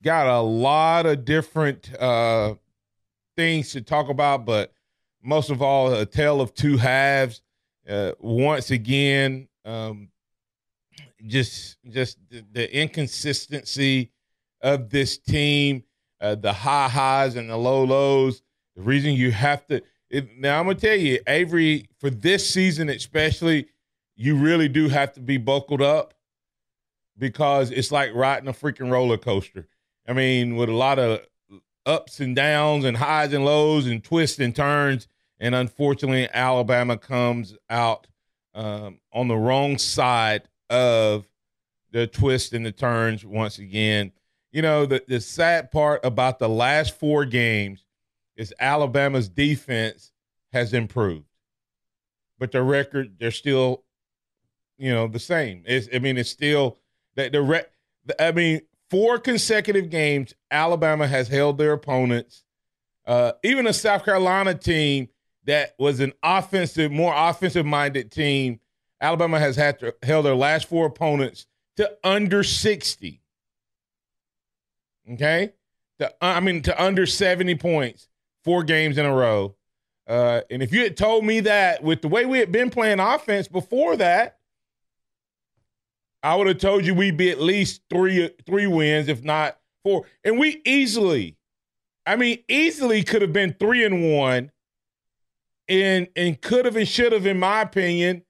got a lot of different things to talk about, but most of all, a tale of two halves. Once again, just the inconsistency of this team, the high highs and the low lows. The reason you have to now, I'm gonna tell you, Avery, for this season especially, you really do have to be buckled up because it's like riding a freaking roller coaster. I mean, with a lot of ups and downs and highs and lows and twists and turns. And unfortunately, Alabama comes out on the wrong side of the twists and the turns once again. You know, the sad part about the last four games is Alabama's defense has improved. But the record, they're still, the same. It's still that 4 consecutive games, Alabama has held their opponents. Even a South Carolina team that was more offensive-minded team, Alabama has held their last 4 opponents to under 60. Okay? To under 70 points, 4 games in a row. And if you had told me that with the way we had been playing offense before that, I would have told you we'd be at least three wins, if not 4. And we easily could have been 3-1 and could have and should have, in my opinion,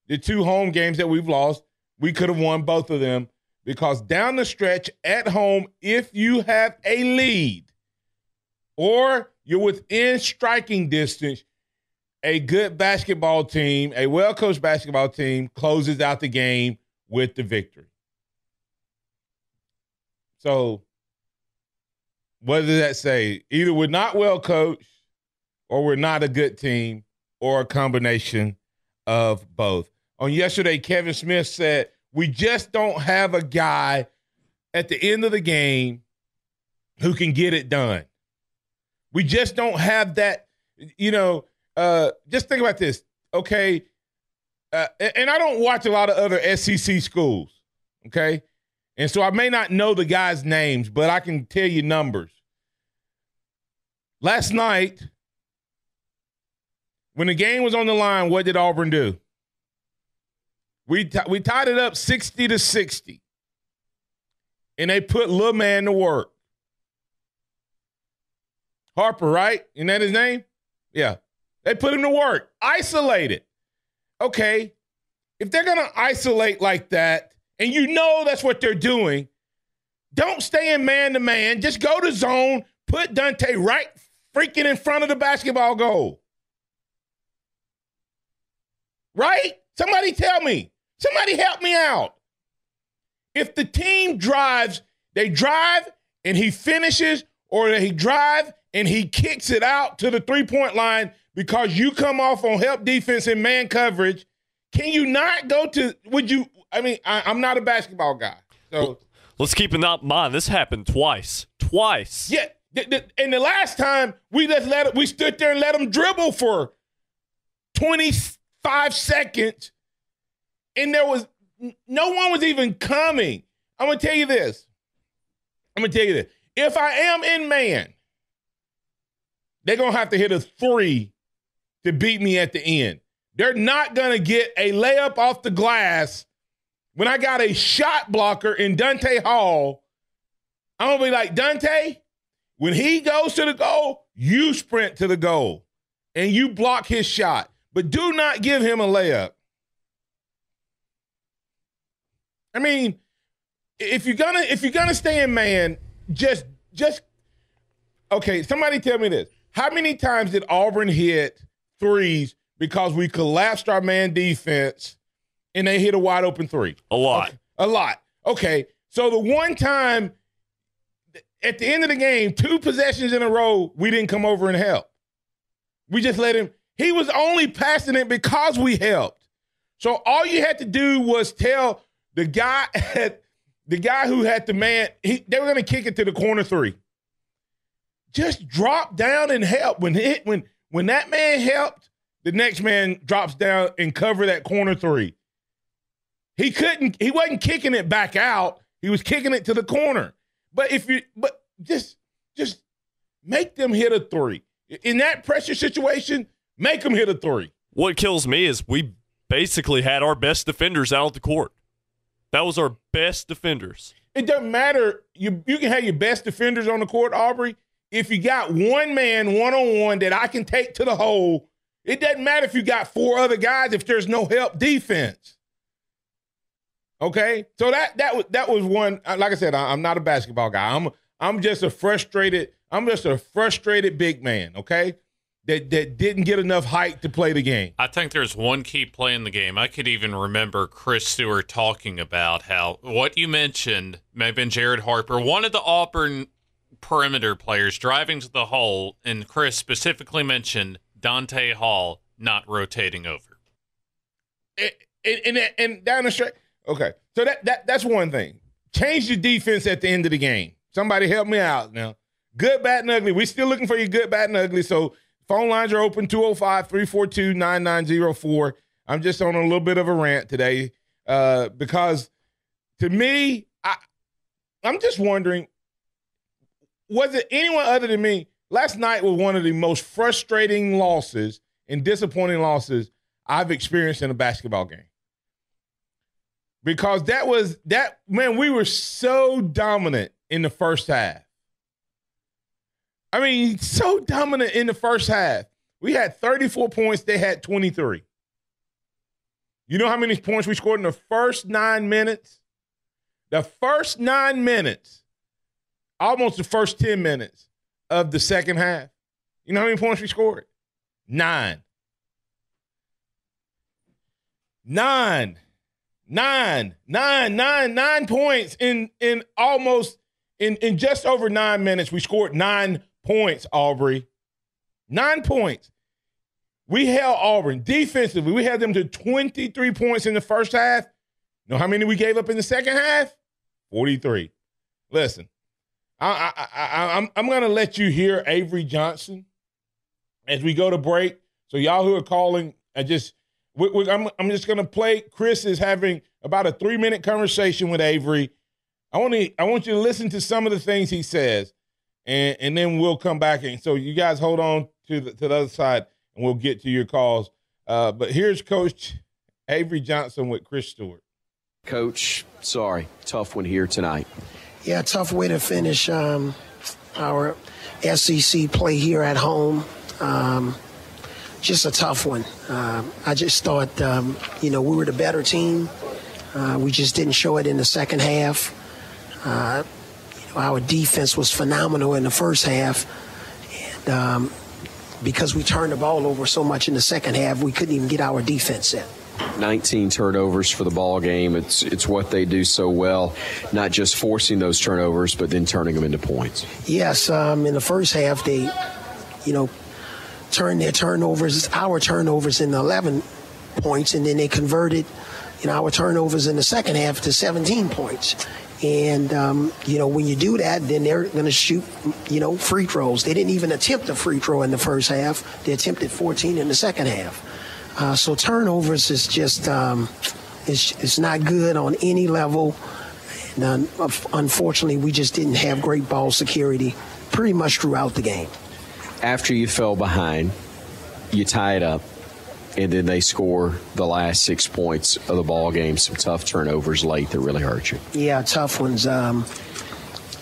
the 2 home games that we've lost, we could have won both of them because down the stretch at home, if you have a lead or you're within striking distance, a good basketball team, a well-coached basketball team closes out the game with the victory. So what does that say? Either we're not well coached or we're not a good team or a combination of both. On yesterday, Kevin Smith said, we just don't have a guy at the end of the game who can get it done. We just don't have that, just think about this, okay? And I don't watch a lot of other SEC schools, okay? And so I may not know the guys' names, but I can tell you numbers. Last night, when the game was on the line, what did Auburn do? We tied it up 60-60, and they put Lil Man to work. Harper, right? Isn't that his name? Yeah. They put him to work. Isolated. Okay, if they're going to isolate like that, and that's what they're doing, don't stay in man-to-man. Just go to zone, put Dante right freaking in front of the basketball goal. Right? Somebody tell me. Somebody help me out. If the team drives, they drive and he finishes, or they drive and he kicks it out to the three-point line because you come off on help defense and man coverage, can you not go to – I'm not a basketball guy. So let's keep in mind, this happened twice. Yeah, and the last time we stood there and let them dribble for 25 seconds, and no one was even coming. I'm going to tell you this. If I am in man, they're going to have to hit a 3 to beat me at the end. They're not going to get a layup off the glass when I got a shot blocker in Dante Hall. I'm going to be like, Dante, when he goes to the goal, you sprint to the goal and you block his shot. But do not give him a layup. I mean, if you're gonna stay in man, just okay, somebody tell me this. How many times did Auburn hit threes because we collapsed our man defense and they hit a wide open 3? A lot. Okay. A lot. Okay. So the one time at the end of the game, 2 possessions in a row, we didn't come over and help. We just let him. He was only passing it because we helped. So all you had to do was tell the guy who had the man, they were going to kick it to the corner 3. Just drop down and help. When that man helped, the next man drops down and cover that corner 3. He wasn't kicking it back out. He was kicking it to the corner. But just make them hit a three. In that pressure situation, make them hit a three. What kills me is we basically had our best defenders out on the court. That was our best defenders. It doesn't matter. You can have your best defenders on the court, Aubrey. If you got one man, one-on-one that I can take to the hole, it doesn't matter if you got four other guys if there's no help defense. Okay? So that was one. Like I said, I'm not a basketball guy. I'm just a frustrated big man, okay? That didn't get enough height to play the game. I think there's one key play in the game. I could even remember Chris Stewart talking about how what you mentioned may have been Jared Harper, one of the Auburn perimeter players driving to the hole, and Chris specifically mentioned Dante Hall not rotating over. And down the stretch. Okay, so that's one thing. Change the defense at the end of the game. Somebody help me out now. Good, bad, and ugly. We're still looking for you good, bad, and ugly, so phone lines are open, 205-342-9904. I'm just on a little bit of a rant today because, to me, I'm just wondering, was it anyone other than me? Last night was one of the most frustrating losses and disappointing losses I've experienced in a basketball game. Because we were so dominant in the first half. I mean, so dominant in the first half. We had 34 points. They had 23. You know how many points we scored in the first 9 minutes? The first 9 minutes, almost the first 10 minutes of the second half. You know how many points we scored? 9. 9 points in just over 9 minutes. We scored 9 points, Aubrey. 9 points. We held Auburn defensively. We had them to 23 points in the first half. You know how many we gave up in the second half? 43. Listen, I'm going to let you hear Avery Johnson as we go to break. So y'all who are calling, I'm just going to play. Chris is having about a 3-minute conversation with Avery. I want you to listen to some of the things he says, and then we'll come back. And so you guys hold on to the other side, and we'll get to your calls. But here's Coach Avery Johnson with Chris Stewart. Coach, sorry, tough one here tonight. Yeah, tough way to finish our SEC play here at home. Just a tough one. I just thought, we were the better team. We just didn't show it in the second half. Our defense was phenomenal in the first half. And because we turned the ball over so much in the second half, we couldn't even get our defense in. 19 turnovers for the ball game. It's what they do so well, not just forcing those turnovers, but then turning them into points. Yes, in the first half, they, turned our turnovers into 11 points, and then they converted, our turnovers in the second half to 17 points. And, when you do that, then they're going to shoot, free throws. They didn't even attempt a free throw in the first half. They attempted 14 in the second half. So turnovers is just it's not good on any level. And, unfortunately, we just didn't have great ball security pretty much throughout the game. After you fell behind, you tie it up, and then they score the last 6 points of the ball game. Some tough turnovers late that really hurt you. Yeah, tough ones.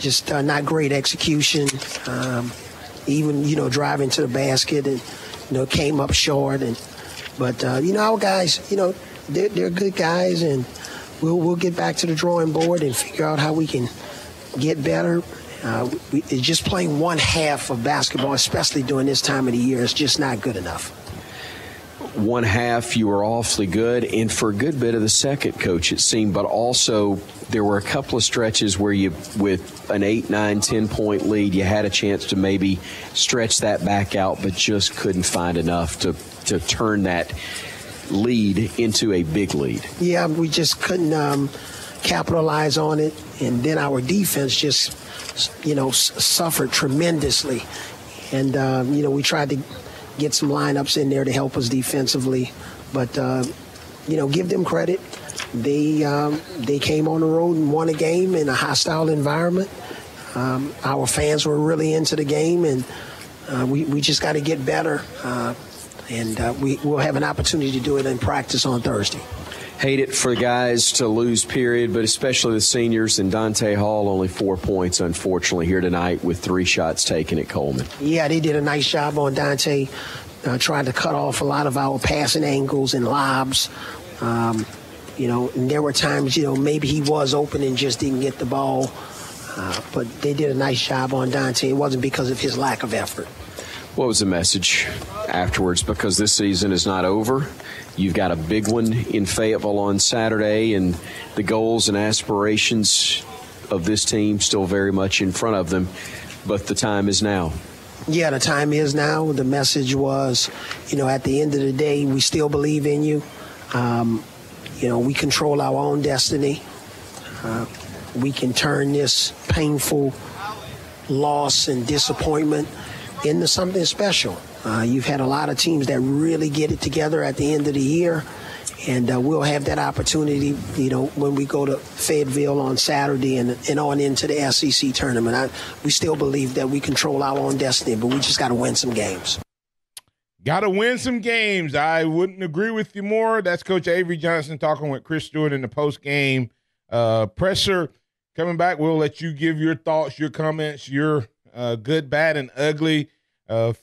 Just not great execution. Even driving to the basket and came up short. But our guys, they're good guys, and we'll get back to the drawing board and figure out how we can get better. Just playing one half of basketball, especially during this time of the year, is just not good enough. One half, you were awfully good, and for a good bit of the second, Coach, it seemed, but also there were a couple of stretches where you, with an 8, 9, 10-point lead, you had a chance to maybe stretch that back out, but just couldn't find enough to turn that lead into a big lead. Yeah, we just couldn't capitalize on it, and then our defense just, suffered tremendously. And, we tried to get some lineups in there to help us defensively. But, give them credit. They came on the road and won a game in a hostile environment. Our fans were really into the game, and we just got to get better. We'll have an opportunity to do it in practice on Thursday. Hate it for the guys to lose, period, but especially the seniors. And Dante Hall, only 4 points, unfortunately, here tonight with 3 shots taken at Coleman. Yeah, they did a nice job on Dante, trying to cut off a lot of our passing angles and lobs. And there were times, maybe he was open and just didn't get the ball. But they did a nice job on Dante. It wasn't because of his lack of effort. What was the message afterwards? Because this season is not over. You've got a big one in Fayetteville on Saturday, and the goals and aspirations of this team still very much in front of them. But the time is now. Yeah, the time is now. The message was, at the end of the day, we still believe in you. We control our own destiny. We can turn this painful loss and disappointment into something special. You've had a lot of teams that really get it together at the end of the year, and we'll have that opportunity, when we go to Fayetteville on Saturday and on into the SEC tournament. We still believe that we control our own destiny, but we just got to win some games. Got to win some games. I wouldn't agree with you more. That's Coach Avery Johnson talking with Chris Stewart in the post-game presser. Coming back, we'll let you give your thoughts, your comments, your good, bad, and ugly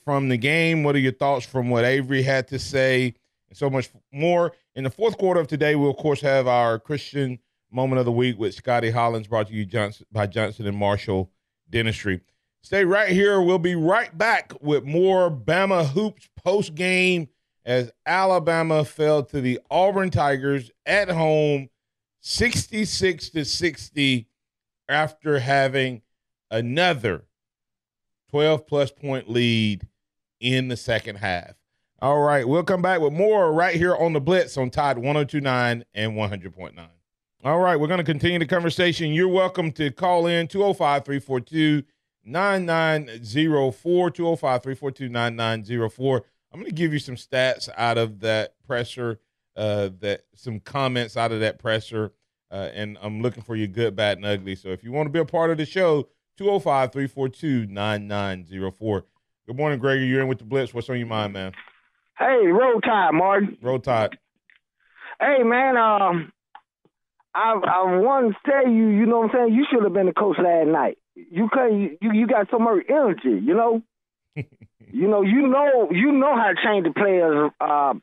from the game. What are your thoughts from what Avery had to say, and so much more. In the fourth quarter of today, we'll, of course, have our Christian Moment of the Week with Scotty Hollins, brought to you by Johnson & Marshall Dentistry. Stay right here. We'll be right back with more Bama Hoops post-game as Alabama fell to the Auburn Tigers at home 66-60 after having another 12-plus point lead in the second half. All right, we'll come back with more right here on the Blitz on Tide 102.9 and 100.9. All right, we're going to continue the conversation. You're welcome to call in 205-342-9904, 205-342-9904. I'm going to give you some stats out of that presser, some comments out of that presser, and I'm looking for your good, bad, and ugly. So if you want to be a part of the show, 205-342-9904. Good morning, Gregory. You're in with the Blitz. What's on your mind, man? Hey, roll tide, Martin. Roll Tide. Hey, man, I want to tell you, you know what I'm saying? You should have been the coach last night. You got so much energy, you know how to change the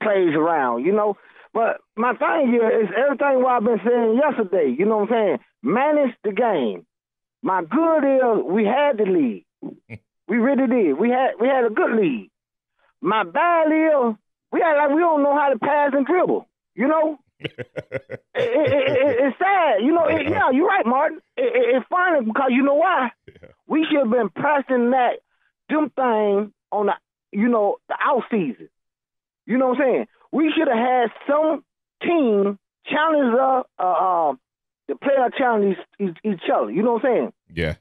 plays around, you know. But my thing here is everything what I've been saying yesterday, you know what I'm saying? Manage the game. My good is we had the lead. We really did. We had a good lead. My bad is we don't know how to pass and dribble, you know? It's sad. You know, yeah, you're right, Martin. It's funny because you know why? Yeah. We should have been pressing them thing on the out season. You know what I'm saying? We should have had some team challenge the player challenge each other. You know what I'm saying? Yeah.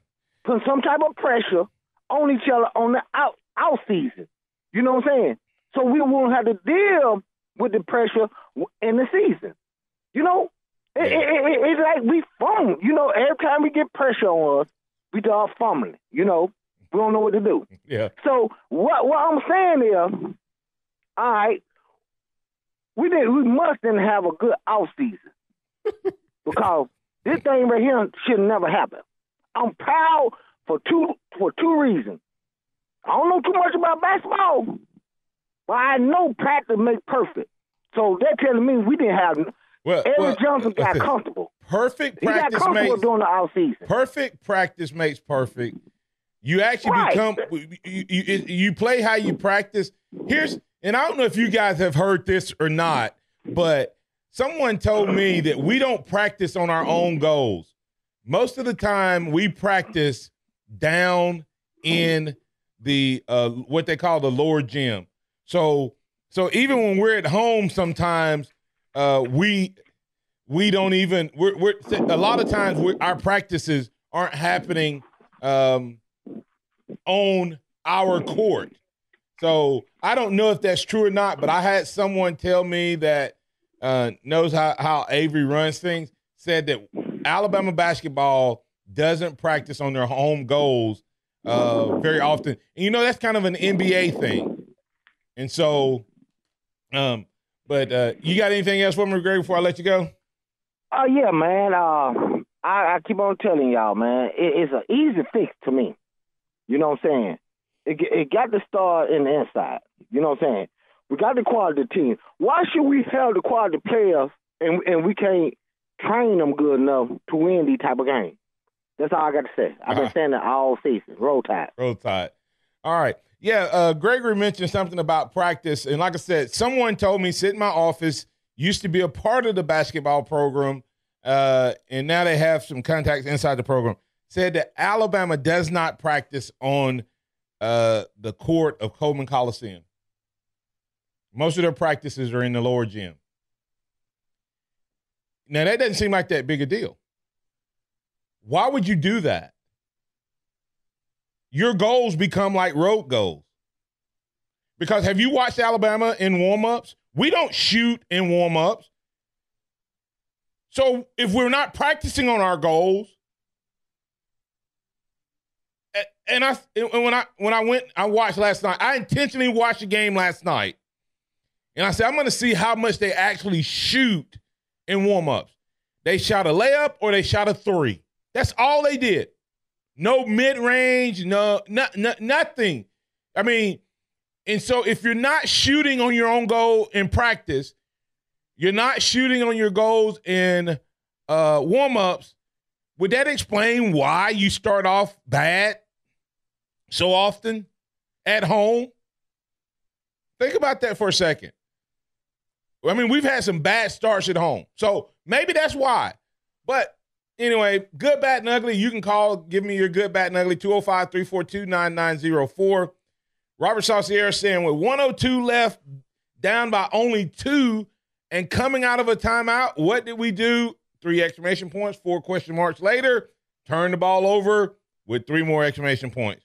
Put some type of pressure on each other on the out season. You know what I'm saying? So we won't have to deal with the pressure in the season. You know, it's like we fumble. You know, every time we get pressure on us, we start fumbling. You know, we don't know what to do. Yeah. So what I'm saying is, all right, we must then have a good off season because this thing right here should never happen. I'm proud for two reasons. I don't know too much about basketball, but I know practice makes perfect. So they're telling me we didn't have. Eric Johnson got comfortable. Perfect practice he got comfortable makes during the off season. Perfect practice makes perfect. You actually become you play how you practice. And I don't know if you guys have heard this or not, but someone told me that we don't practice on our own goals. Most of the time we practice down in the what they call the lower gym. So even when we're at home sometimes we don't even we're a lot of times our practices aren't happening on our court. So I don't know if that's true or not, but I had someone tell me that knows how Avery runs things, said that Alabama basketball doesn't practice on their home goals very often. And, that's kind of an NBA thing. And so, but you got anything else for me, Greg, before I let you go? Oh, yeah, man. I keep on telling y'all, man, it's an easy fix to me. You know what I'm saying? It got to start in the inside. You know what I'm saying? We got the quality team. Why should we have the quality players and we can't train them good enough to win these type of games? That's all I got to say. I've been saying it all season. Roll Tide. Roll Tide. All right. Yeah, Gregory mentioned something about practice. And like I said, someone told me, sit in my office, used to be a part of the basketball program, and now they have some contacts inside the program, said that Alabama does not practice on the court of Coleman Coliseum. Most of their practices are in the lower gym. Now, that doesn't seem like that big a deal. Why would you do that? Your goals become like road goals. Because have you watched Alabama in warm-ups? We don't shoot in warm-ups. So if we're not practicing on our goals, and when I watched last night, I intentionally watched the game last night. And I said, I'm going to see how much they actually shoot in warm-ups. They shot a layup or they shot a three. That's all they did. No mid-range, nothing. I mean, and so if you're not shooting on your own goal in practice, you're not shooting on your goals in warm-ups, would that explain why you start off bad so often at home? Think about that for a second. I mean, we've had some bad starts at home. So maybe that's why. But anyway, good, bad, and ugly. You can call, give me your good, bad, and ugly, 205-342-9904. Robert Saucier saying with 102 left, down by only 2, and coming out of a timeout, what did we do? 3 exclamation points, 4 question marks later, turn the ball over with 3 more exclamation points.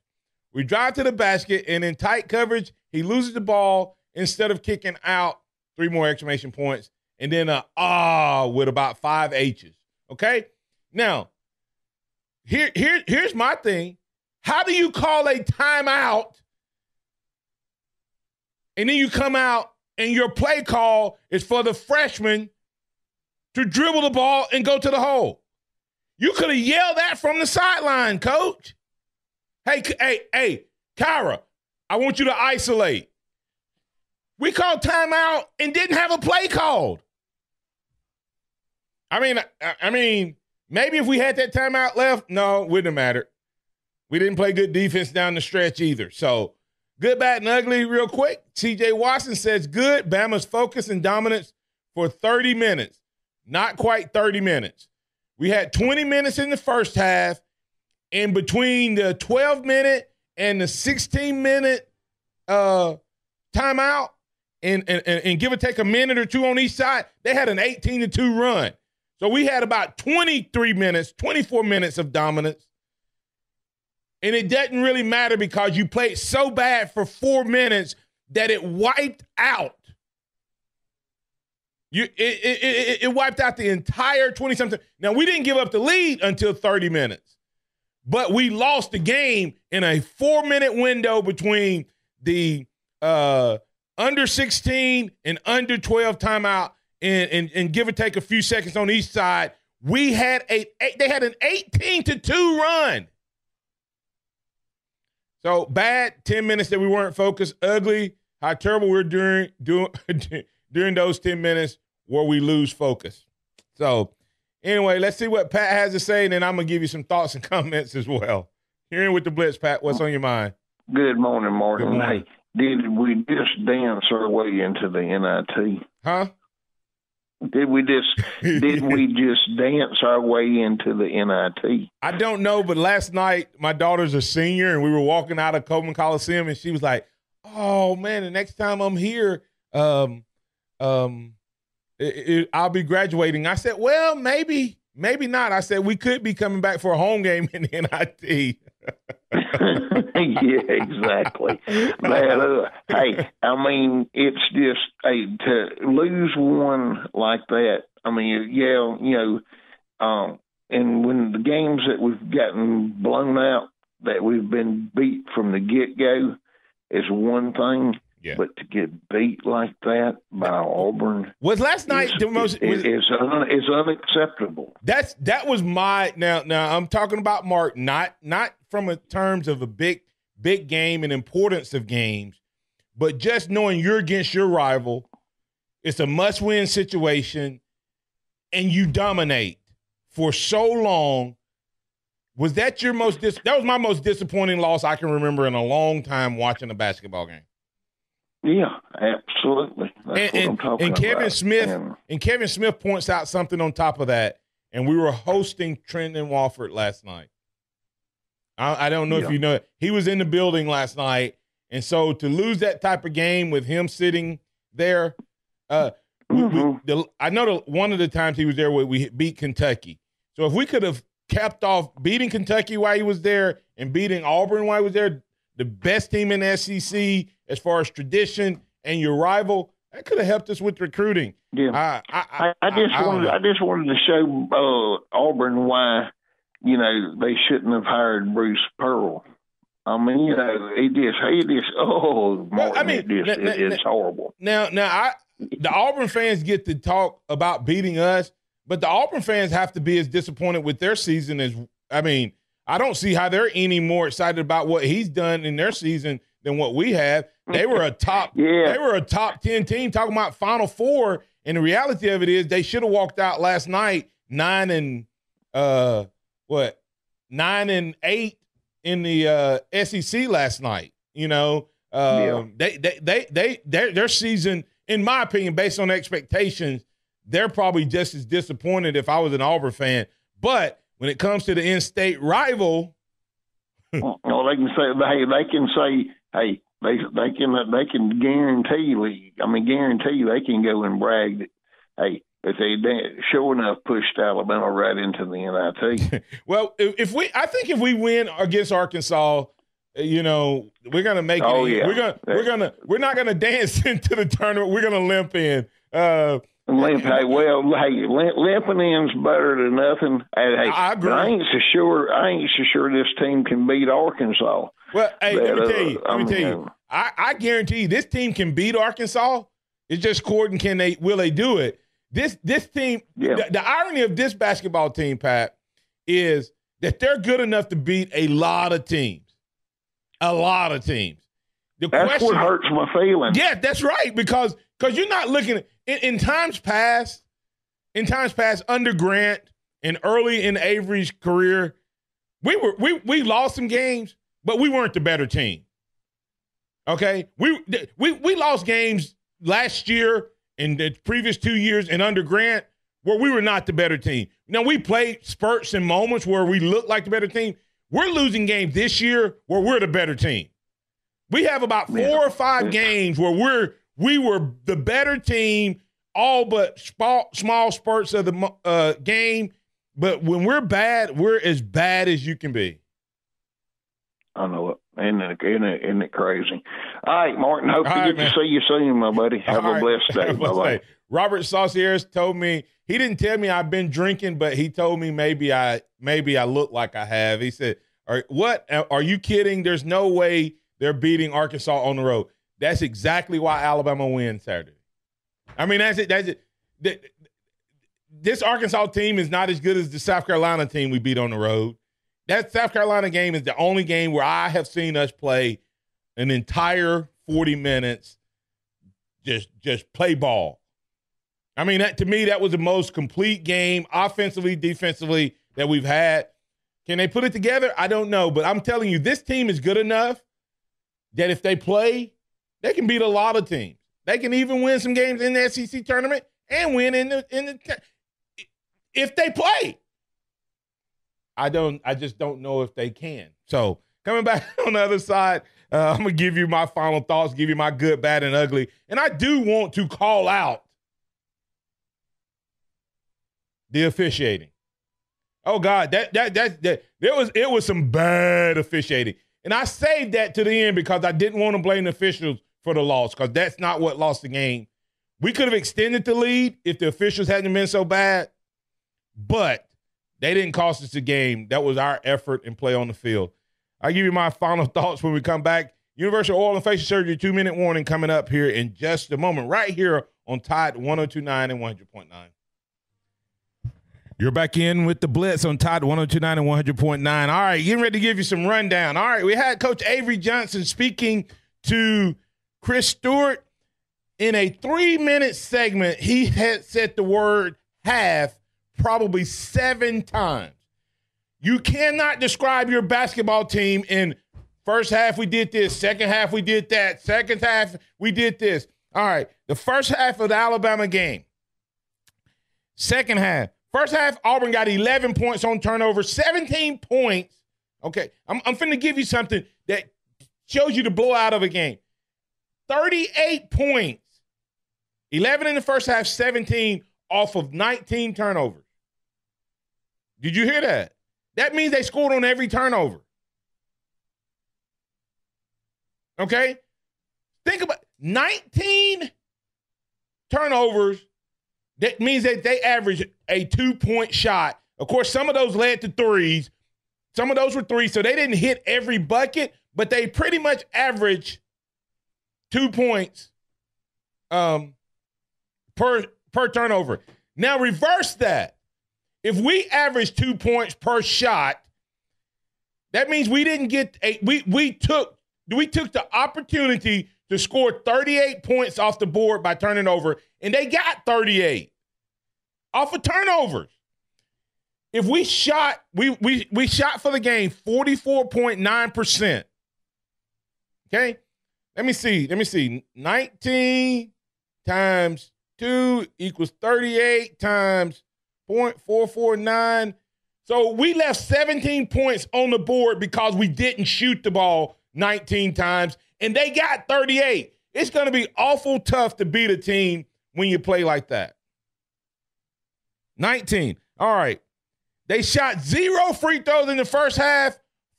We drive to the basket, and in tight coverage, he loses the ball instead of kicking out, 3 more exclamation points, and then with about 5 H's. Okay? Now, here's my thing. How do you call a timeout and then you come out and your play call is for the freshman to dribble the ball and go to the hole? You could have yelled that from the sideline, coach. Hey, Kyra, I want you to isolate. We called timeout and didn't have a play called. I mean, maybe if we had that timeout left, no, it wouldn't have mattered. We didn't play good defense down the stretch either. So, good, bad, and ugly real quick. TJ Watson says, good, Bama's focus and dominance for 30 minutes. Not quite 30 minutes. We had 20 minutes in the first half. In between the 12-minute and the 16-minute timeout, and give or take a minute or 2 on each side, they had an 18-2 run. So we had about 24 minutes of dominance. And it doesn't really matter because you played so bad for 4 minutes that it wiped out. It wiped out the entire 20-something. Now, we didn't give up the lead until 30 minutes. But we lost the game in a 4-minute window between the under 16 and under 12 timeout and give or take a few seconds on each side. They had an 18-2 run. So bad 10 minutes that we weren't focused. Ugly, how terrible we're during those 10 minutes where we lose focus. So anyway, let's see what Pat has to say, and then I'm going to give you some thoughts and comments as well. Hearing with the Blitz, Pat, what's on your mind? Good morning, Martin. Good morning. Hey, did we just dance our way into the NIT? Huh? Did we just dance our way into the NIT? I don't know, but last night my daughter's a senior, and we were walking out of Coleman Coliseum, and she was like, "Oh man, the next time I'm here, I'll be graduating." I said, "Well, maybe not." I said, "We could be coming back for a home game in NIT." Yeah, exactly. Man, hey, I mean, it's just to lose one like that. I mean, yeah, when the games that we've gotten blown out, that we've been beat from the get-go is one thing. Yeah. But to get beat like that by Auburn was last night the most is unacceptable. That was my now I'm talking about Mark, not from a terms of a big game and importance of games, but just knowing you're against your rival. It's a must-win situation, and you dominate for so long. Was that your most that was my most disappointing loss I can remember in a long time watching a basketball game. Yeah, absolutely. That's what I'm talking and Kevin about. Smith and Kevin Smith points out something on top of that. And we were hosting Trenton Wofford last night. I don't know if you know it. He was in the building last night, and so to lose that type of game with him sitting there, I know one of the times he was there we beat Kentucky. So if we could have kept off beating Kentucky while he was there and beating Auburn while he was there, the best team in the SEC as far as tradition and your rival, that could have helped us with recruiting. Yeah, I just wanted to show Auburn why, they shouldn't have hired Bruce Pearl. I mean, it's horrible. Now, the Auburn fans get to talk about beating us, but the Auburn fans have to be as disappointed with their season as, I don't see how they're any more excited about what he's done in their season than what we have. They were a top 10 team talking about Final Four, and the reality of it is they should have walked out last night 9-8 in the SEC last night. Their season, in my opinion, based on expectations, they're probably just as disappointed if I was an Auburn fan. But when it comes to the in-state rival, they can say, they can guarantee they can go and brag that, if they sure enough pushed Alabama right into the NIT. Well, if we win against Arkansas, we're gonna make it. Oh, yeah. We're not gonna dance into the tournament. We're gonna limp in. Limping in's better than nothing. I agree. I ain't so sure this team can beat Arkansas. Well, let me tell you. I guarantee you this team can beat Arkansas. It's just Gordon, will they do it? This team, the irony of this basketball team, Pat, is that they're good enough to beat a lot of teams. That's what hurts my feelings. Yeah, that's right, because you're not looking at in times past, under Grant and early in Avery's career, we lost some games, but we weren't the better team. Okay? We lost games last year and the previous 2 years and under Grant where we were not the better team. Now, we played spurts and moments where we looked like the better team. We're losing games this year where we're the better team. We have about 4 or 5 games where we were the better team, all but small spurts of the game. But when we're bad, we're as bad as you can be. I know it. Isn't it crazy? All right, Martin, hope to get to see you soon, my buddy. Have a blessed day. Bye-bye. Robert Saucieres told me, he didn't tell me I've been drinking, but he told me maybe I look like I have. He said, "What? Are you kidding? There's no way they're beating Arkansas on the road." That's exactly why Alabama wins Saturday. I mean, that's it. This Arkansas team is not as good as the South Carolina team we beat on the road. That South Carolina game is the only game where I have seen us play an entire 40 minutes, just play ball. I mean, to me, that was the most complete game, offensively, defensively, that we've had. Can they put it together? I don't know. But I'm telling you, this team is good enough that if they play, they can beat a lot of teams. They can even win some games in the SEC tournament and win in the if they play. I just don't know if they can. So coming back on the other side, I'm going to give you my final thoughts, give you my good, bad, and ugly. And I do want to call out the officiating. Oh God, it was some bad officiating. And I saved that to the end because I didn't want to blame the officials for the loss, because that's not what lost the game. We could have extended the lead if the officials hadn't been so bad, but They didn't cost us the game. That was our effort and play on the field. I'll give you my final thoughts when we come back. Universal Oil and Facial Surgery 2-minute warning coming up here in just a moment, right here on Tide 102.9 and 100.9. You're back in with the Blitz on Tide 102.9 and 100.9. All right, getting ready to give you some rundown. All right, we had Coach Avery Johnson speaking to Chris Stewart. In a 3-minute segment, he had said the word half probably 7 times. You cannot describe your basketball team in first half we did this, second half we did that, second half we did this. All right, the first half of the Alabama game. Second half. First half, Auburn got 11 points on turnover, 17 points. Okay, I'm finna give you something that shows you the blowout of a game. 38 points. 11 in the first half, 17 off of 19 turnovers. Did you hear that? That means they scored on every turnover. Okay? Think about 19 turnovers. That means that they average a 2-point shot. Of course, some of those led to threes. Some of those were threes, so they didn't hit every bucket, but they pretty much average 2 points per turnover. Now reverse that. If we average 2 points per shot, that means we didn't get we took the opportunity to score 38 points off the board by turning over, and they got 38 off of turnovers. If we shot, we shot for the game 44.9%. Okay? Let me see. 19 times 2 equals 38 times 0.449. So we left 17 points on the board because we didn't shoot the ball 19 times, and they got 38. It's going to be awful tough to beat a team when you play like that. 19. All right. They shot 0 free throws in the first half,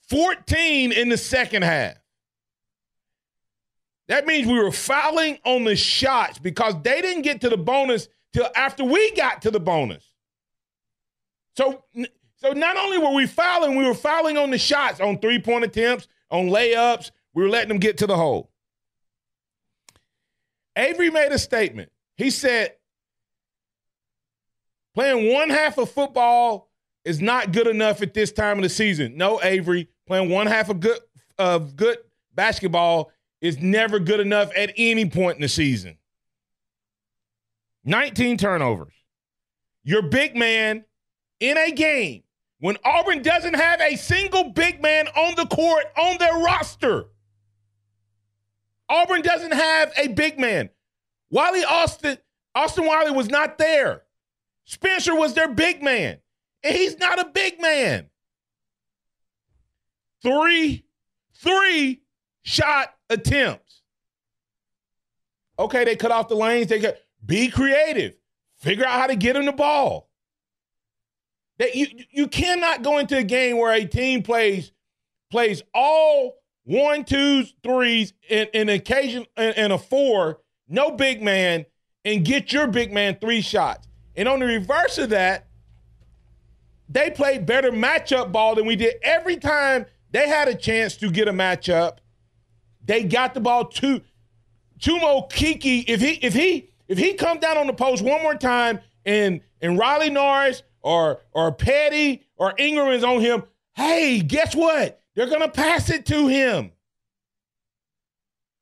14 in the second half. That means we were fouling on the shots because they didn't get to the bonus till after we got to the bonus. So not only were we were fouling on the shots, on three-point attempts, on layups. We were letting them get to the hole. Avery made a statement. He said, playing one half of football is not good enough at this time of the season. No, Avery, playing one half of good basketball is never good enough at any point in the season. 19 turnovers. Your big man in a game when Auburn doesn't have a single big man on the court on their roster. Auburn doesn't have a big man. Austin Wiley was not there. Spencer was their big man, and he's not a big man. Three shot attempts. Okay, they cut off the lanes. Be creative. Figure out how to get him the ball. That you cannot go into a game where a team plays all 1, 2, 3s and occasion and a 4, no big man, and get your big man 3 shots. And on the reverse of that, they played better matchup ball than we did. Every time they had a chance to get a matchup, they got the ball to Chumo Kiki. If he comes down on the post one more time and Riley Norris or Petty or Ingram is on him, hey, guess what? They're going to pass it to him.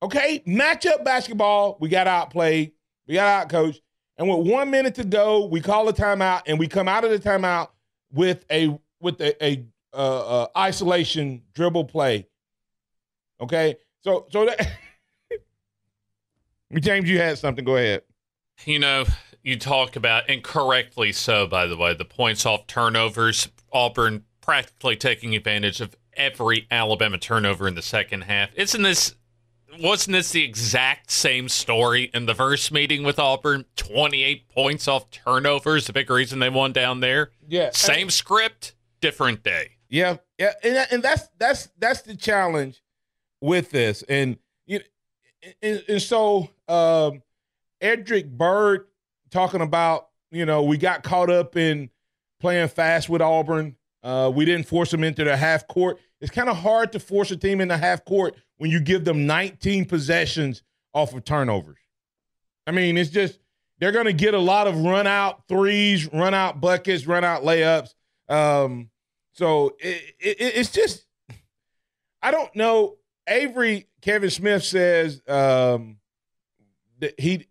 Okay? Matchup basketball, we got outplayed. We got outcoached. And with 1 minute to go, we call a timeout, and we come out of the timeout with a isolation dribble play. Okay? So that James, you had something. Go ahead. You know, you talk about, and correctly so, by the way, the points off turnovers. Auburn practically taking advantage of every Alabama turnover in the second half. Wasn't this the exact same story in the first meeting with Auburn? 28 points off turnovers, the big reason they won down there. Yeah. Same script, different day. Yeah. And that's the challenge with this. And so Edric Bird talking about, we got caught up in playing fast with Auburn. We didn't force them into the half court. It's kind of hard to force a team into half court when you give them 19 possessions off of turnovers. I mean, it's just they're going to get a lot of run-out threes, run-out buckets, run-out layups. So it's just – I don't know. Kevin Smith says that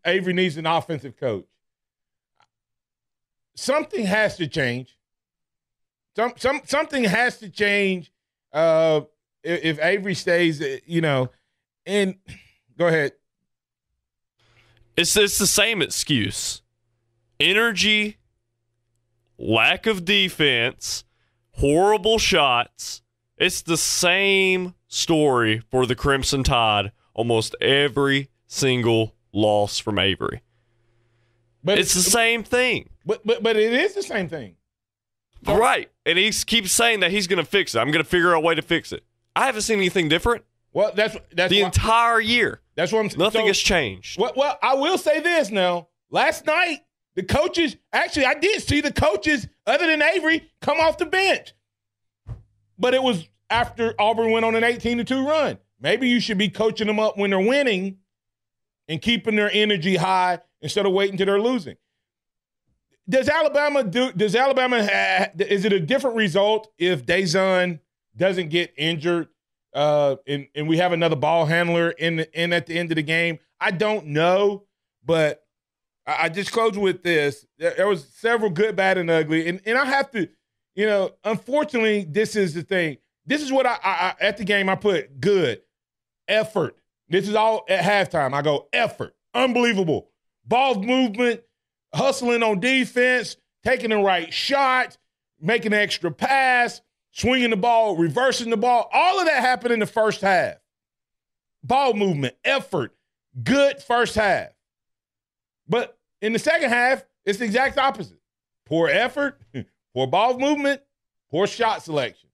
Avery needs an offensive coach. Something has to change. Something has to change if Avery stays, and go ahead. It's the same excuse. Energy, lack of defense, horrible shots. It's the same story for the Crimson Tide almost every single loss from Avery. But it's the same thing. But it is the same thing. Right. And he keeps saying that he's going to fix it. I'm going to figure out a way to fix it. I haven't seen anything different. Well, that's the entire year. That's what I'm saying. Nothing has changed. Well, I will say this now. Last night, the coaches – actually, I did see the coaches, other than Avery, come off the bench. But it was after Auburn went on an 18-2 run. Make you should be coaching them up when they're winning and keeping their energy high instead of waiting till they're losing. Is it a different result if Dazon doesn't get injured and we have another ball handler in at the end of the game? I don't know, but I just close with this. There was several good, bad, and ugly. And I have to, unfortunately, this is the thing. This is what I at the game I put good, effort. This is all at halftime. I go, effort, unbelievable. Ball movement, hustling on defense, taking the right shot, making an extra pass, swinging the ball, reversing the ball. All of that happened in the first half. Ball movement, effort, good first half. But in the second half, it's the exact opposite. Poor effort, poor ball movement, poor shot selection.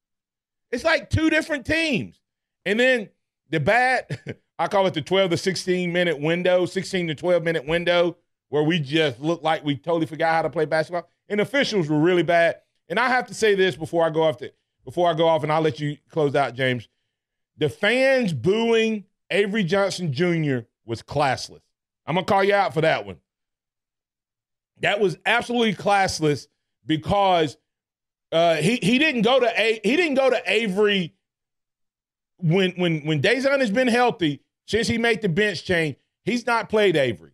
It's like two different teams. And then the bad, I call it the 12 to 16 minute window, 16 to 12 minute window, where we just look like we totally forgot how to play basketball. And officials were really bad. And I have to say this before I go off, and I'll let you close out, James. The fans booing Avery Johnson Jr. was classless. I'm going to call you out for that one. That was absolutely classless because he didn't go to Avery when Dazon has been healthy since he made the bench change. He's not played Avery.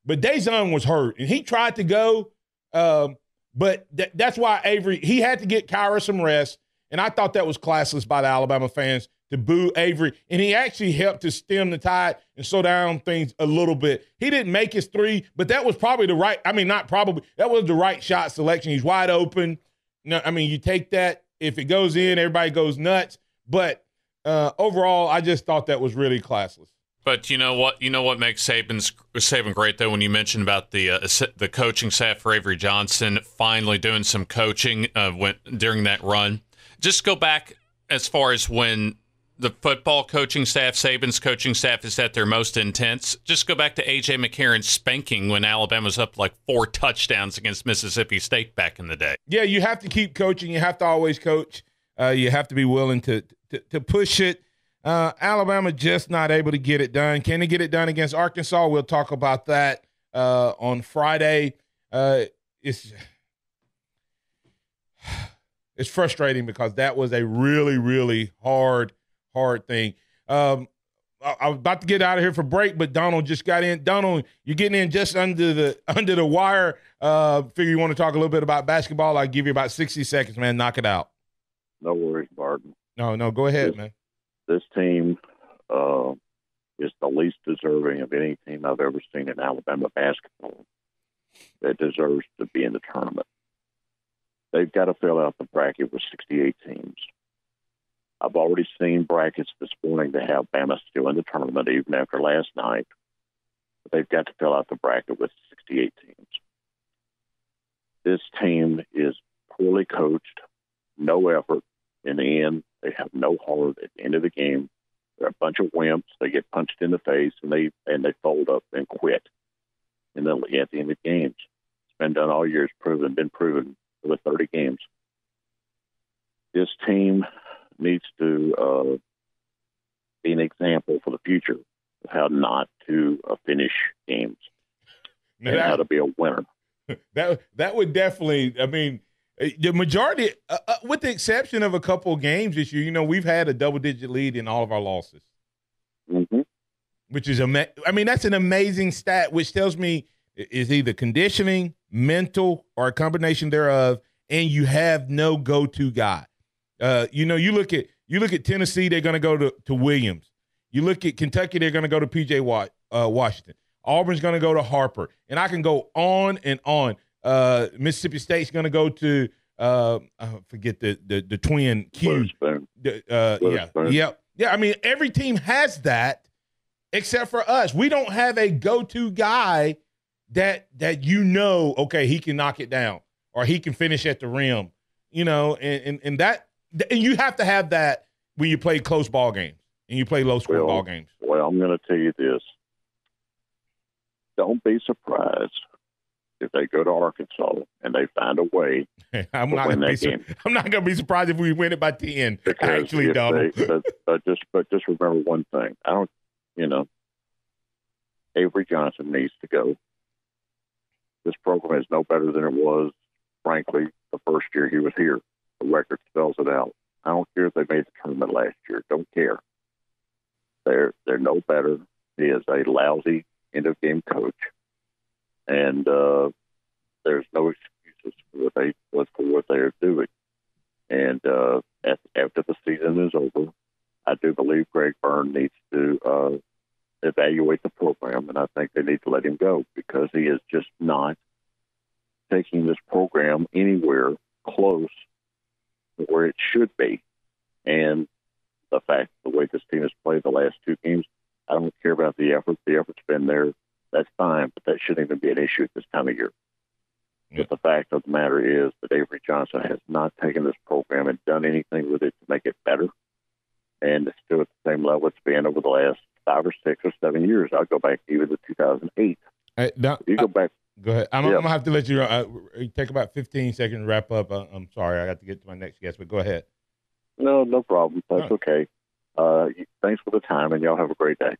But Dazon was hurt, and he tried to go, but that's why Avery, he had to get Kyra some rest, and I thought that was classless by the Alabama fans to boo Avery, and he actually helped to stem the tide and slow down things a little bit. He didn't make his three, but that was probably that was the right shot selection. He's wide open. You take that. If it goes in, everybody goes nuts. But overall, I just thought that was really classless. But you know what? You know what makes Saban great, though, when you mentioned about the coaching staff for Avery Johnson finally doing some coaching during that run. Just go back as far as when the football coaching staff, Saban's coaching staff, is at their most intense. Just go back to A.J. McCarron's spanking when Alabama was up like 4 touchdowns against Mississippi State back in the day. Yeah, you have to keep coaching. You have to always coach. You have to be willing to push it. Alabama just not able to get it done. Can they get it done against Arkansas? We'll talk about that on Friday. It's frustrating because that was a really, really hard thing. I was about to get out of here for break, but Donald just got in. Donald, you're getting in just under the wire. Figure you want to talk a little bit about basketball. I'll give you about 60 seconds, man. Knock it out. No worries, Barton. No, go ahead, man. This team is the least deserving of any team I've ever seen in Alabama basketball that deserves to be in the tournament. They've got to fill out the bracket with 68 teams. I've already seen brackets this morning that have Bama still in the tournament, even after last night. But they've got to fill out the bracket with 68 teams. This team is poorly coached, no effort. In the end, they have no heart at the end of the game. They're a bunch of wimps. They get punched in the face, and they fold up and quit. And then at the end of games, it's been done all year. It's been proven over 30 games. This team needs to be an example for the future of how not to finish games and how to be a winner. That would definitely. I mean, the majority, with the exception of a couple of games this year, we've had a double-digit lead in all of our losses. Mm-hmm. Which is that's an amazing stat, which tells me is either conditioning, mental, or a combination thereof, and you have no go-to guy. You look at Tennessee, they're going to go to Williams. You look at Kentucky, they're going to go to P.J. Washington. Auburn's going to go to Harper, and I can go on and on. Mississippi State's going to go to I forget the twin Q. Yeah. I mean, every team has that except for us. We don't have a go-to guy that okay, he can knock it down or he can finish at the rim. And you have to have that when you play close ball games and you play low-score ball games. Well, I'm going to tell you this. Don't be surprised if they go to Arkansas and they find a way I'm to not win gonna that game. I'm not going to be surprised if we win it by 10. Because Actually, Donald. But just remember one thing. Avery Johnson needs to go. This program is no better than it was, frankly, the first year he was here. The record spells it out. I don't care if they made the tournament last year. Don't care. They're no better. He is a lousy end-of-game coach. And there's no excuses for what they're doing. And after the season is over, I do believe Greg Byrne needs to evaluate the program, and I think they need to let him go because he is just not taking this program anywhere close to where it should be. And the way this team has played the last two games, I don't care about the effort. The effort's been there. That's fine, but that shouldn't even be an issue at this time of year. Yeah. But the fact of the matter is that Avery Johnson has not taken this program and done anything with it to make it better. And it's still at the same level it's been over the last 5 or 6 or 7 years. I'll go back even to 2008. You go back. Go ahead. I'm going to have to let you take about 15 seconds to wrap up. I'm sorry. I got to get to my next guest, but go ahead. No problem. That's okay. Thanks for the time, and y'all have a great day.